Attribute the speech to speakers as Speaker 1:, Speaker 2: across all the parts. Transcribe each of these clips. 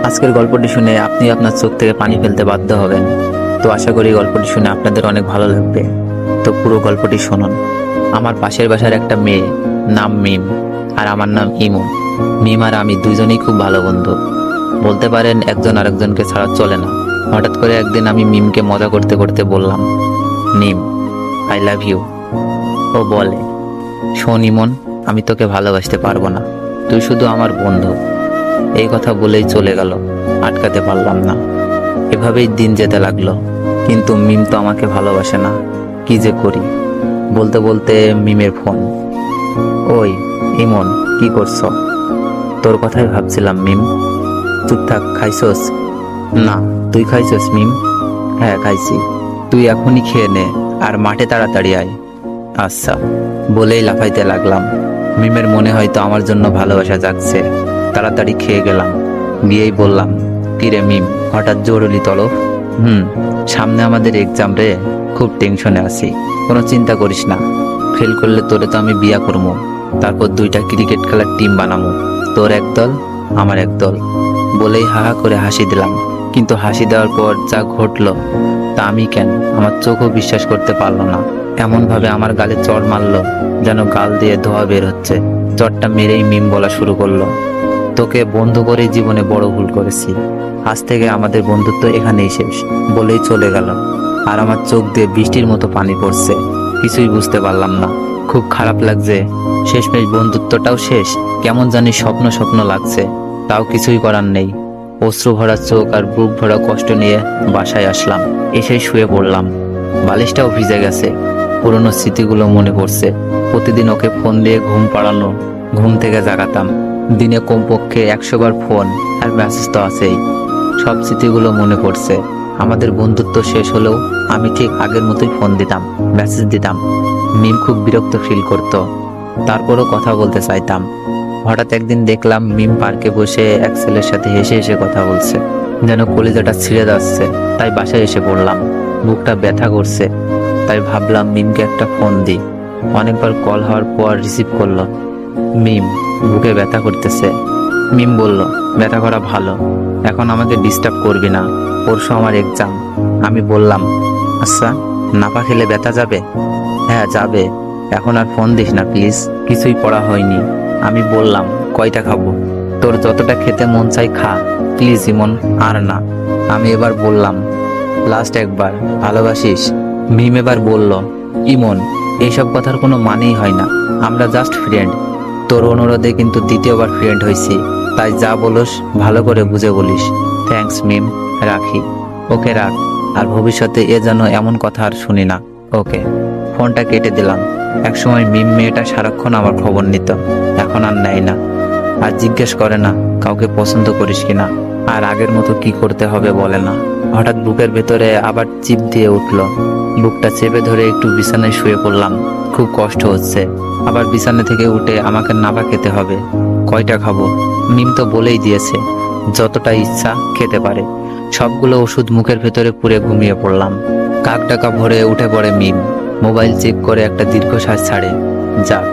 Speaker 1: আজকের গল্পটি শুনে আপনি আপনার চোখ থেকে পানি ফেলতে বাধ্য হবেন। তো আশা করি গল্পটি শুনে আপনাদের অনেক ভালো লাগবে। তো পুরো গল্পটি শুনুন। আমার পাশের বাসার একটা মেয়ে, নাম মিম, আর আমার নাম ইমু। মিম আর আমি দুজনেই খুব ভালো বন্ধু, বলতে পারেন একজন আরেকজনকে ছাড়া চলে না। হঠাৎ করে একদিন আমি মিমকে মজা করতে করতে বললাম, মিম, আই লাভ ইউ। ও বলে, শোন ইমন, আমি তোকে ভালোবাসতে পারবো না, তুই শুধু আমার বন্ধু। এই কথা বলেই চলে গেল, আটকাতে পারলাম না। এভাবেই দিন যেতে লাগলো, কিন্তু মিম তো আমাকে ভালোবাসে না। কি যে করি। বলতে বলতে মিমের ফোন। ওই ইমন, কি করছ? তোর কথাই ভাবছিলাম মিম। চুপ থাক, খাইছস? না, তুই খাইছস মিম? হ্যাঁ খাইছি। তুই এখনই খেয়ে নে, আর মাঠে তাড়াতাড়ি আয়। আচ্ছা, বলেই লাফাইতে লাগলাম। মিমের মনে হয়তো আমার জন্য ভালোবাসা জাগছে। তাড়াতাড়ি খেয়ে গেলাম, গিয়েই বললাম, কিরে মিম, হঠাৎ জরুরি তলব? সামনে আমাদের এক্সাম রে, খুব টেনশনে আছি। কোনো চিন্তা করিস না, ফেল করলে তোরে তো আমি বিয়া করবো, তারপর 2টা ক্রিকেট খেলার টিম বানাবো, তোর এক দল, আমার এক দল। বলেই হাহা করে হাসি দিলাম। কিন্তু হাসি দেওয়ার পর যা ঘটলো, তা আমি কেন, আমার চোখও বিশ্বাস করতে পারলো না। এমন ভাবে আমার গালে চড় মারলো, যেন গাল দিয়ে ধোয়া বের হচ্ছে। চড়টা মেরেই মিম বলা শুরু করলো, তোকে বন্ধু করে জীবনে বড় ভুল করেছি, আজ থেকে আমাদের বন্ধুত্ব এখানেই শেষ। বলেই চলে গেল। আর আমার চোখ দিয়ে বৃষ্টির মতো পানি পড়ছে। কিছুই বুঝতে পারলাম না, খুব খারাপ লাগছে। শেষমেশ বন্ধুত্বটাও শেষ। কেমন জানি স্বপ্ন স্বপ্ন লাগছে, তাও কিছুই করার নেই। অশ্রু ভরা চোখ আর বুক ভরা কষ্ট নিয়ে বাসায় আসলাম। এসেই শুয়ে পড়লাম। বালিশটাও ভিজে গেছে। পুরনো স্মৃতিগুলো মনে পড়ছে। প্রতিদিন ওকে ফোন দিয়ে ঘুম পাড়ানো, ঘুম থেকে জাগাতাম। দিনে কমপক্ষে 100 বার ফোন আর মেসেজ তো আছেই। সব স্মৃতিগুলো মনে পড়ছে। আমাদের বন্ধুত্ব শেষ হলেও আমি ঠিক আগের মতোই ফোন দিতাম, মেসেজ দিতাম। মিম খুব বিরক্ত ফিল করত, তারপরও কথা বলতে চাইতাম। হঠাৎ একদিন দেখলাম মিম পার্কে বসে এক ছেলের সাথে হেসে হেসে কথা বলছে, যেন কলিজাটা ছিঁড়ে যাচ্ছে। তাই বাসায় এসে পড়লাম। বুকটা ব্যথা করছে, তাই ভাবলাম মিমকে একটা ফোন দিই। অনেকবার কল হওয়ার পর রিসিভ করলো। মিম, বুকে ব্যথা করতেছে। মিম বলল, ব্যথা করা ভালো, এখন আমাকে ডিস্টার্ব করবি না, পরশু আমার এক্সাম। আমি বললাম, আচ্ছা, নাপা খেলে ব্যথা যাবে? হ্যাঁ যাবে, এখন আর ফোন দিস না প্লিজ, কিছুই পড়া হয়নি। আমি বললাম, কয়টা খাবো? তোর যতটা খেতে মন চাই খা, প্লিজ ইমন, আর না। আমি এবার বললাম, লাস্ট একবার, ভালোবাসিস? মিম এবার বলল, ইমন, এইসব কথার কোনো মানেই হয় না, আমরা জাস্ট ফ্রেন্ড। তোর অনুরোধে কিন্তু দ্বিতীয়বার ফ্রেন্ড হয়েছি, তাই যা বলোস ভালো করে বুঝে বলিস। থ্যাঙ্কস মিম, রাখি। ওকে রাখ, আর ভবিষ্যতে এ যেন এমন কথা আর শুনি না। ওকে। ফোনটা কেটে দিলাম। একসময় মিম মেয়েটা সারাক্ষণ আমার খবর নিত, এখন আর নেয় না। আর জিজ্ঞেস করে না কাউকে পছন্দ করিস কিনা, আর আগের মতো কি করতে হবে বলে না। হঠাৎ বুকের ভেতরে আবার চিপ দিয়ে উঠলো। বুকটা চেপে ধরে একটু বিছানায় শুয়ে পড়লাম। খুব কষ্ট হচ্ছে। আবার বিছানা থেকে উঠে আমাকে নাবা খেতে হবে। কয়টা খাবো? মিম তো বলেই দিয়েছে, যতটা ইচ্ছা খেতে পারে। সবগুলো ওষুধ মুখের ভেতরে পুরে ঘুমিয়ে পড়লাম। কাক ডাকা ভরে উঠে পড়ে মিম। মোবাইল চেক করে একটা দীর্ঘশ্বাস ছাড়ে। যাক,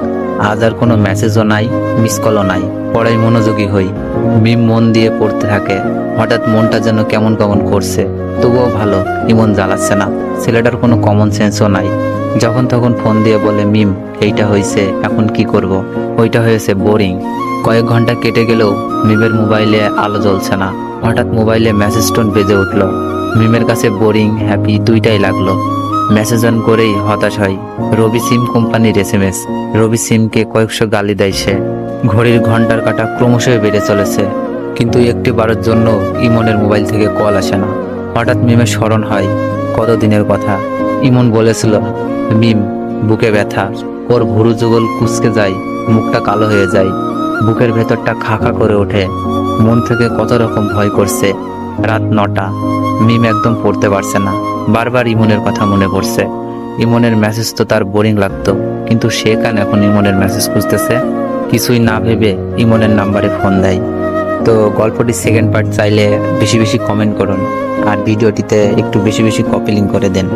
Speaker 1: আজ আর কোনো মেসেজও নাই, মিস কলও নাই। পড়াই মনোযোগী হই। মিম মন দিয়ে পড়তে থাকে। হঠাৎ মনটা যেন কেমন কেমন করছে। তবুও ভালো, ইমন জ্বালাচ্ছে না। ছেলেটার কোনো কমন সেন্সও নাই। যখন তখন ফোন দিয়ে বলে, মিম, এইটা হয়েছে, এখন কি করব? ওইটা হয়েছে, বোরিং। কয়েক ঘন্টা কেটে গেলেও মিমের মোবাইলে আলো জ্বলছে না। হঠাৎ মোবাইলে মেসেজ টোন বেজে উঠল। মিমের কাছে বোরিং হ্যাপি দুইটাই লাগলো। মেসেজ অন করেই হতাশ হয়। রবি সিম কোম্পানির এসএমএস। রবি সিমকে কয়েকশো গালি দেয় সে। ঘড়ির ঘন্টার কাঁটা ক্রমশই বেড়ে চলেছে, কিন্তু একটি বারের জন্য ইমনের মোবাইল থেকে কল আসে না। হঠাৎ মিমের স্মরণ হয় কতদিনের কথা। ইমন বলেছিল, মিম, বুকে ব্যথা। ওর ভুরু যুগল কুঁচকে যায়, মুখটা কালো হয়ে যায়, বুকের ভেতরটা খা খা করে ওঠে। মন থেকে কত রকম ভয় করছে। রাত 9টা, মিম একদম পড়তে পারছে না। বারবার ইমনের কথা মনে পড়ছে। ইমনের মেসেজ তো তার বোরিং লাগতো, কিন্তু সে কেন এখন ইমনের মেসেজ খুঁজতেছে? কিছুই না ভেবে ইমনের নাম্বারে ফোন দেয়। তো গল্পটির সেকেন্ড পার্ট চাইলে বেশি বেশি কমেন্ট করুন, আর ভিডিওটিতে একটু বেশি বেশি কপি লিঙ্ক করে দেন।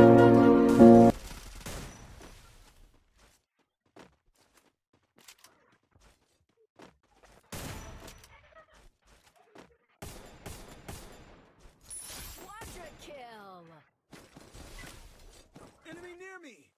Speaker 2: Enemy near me!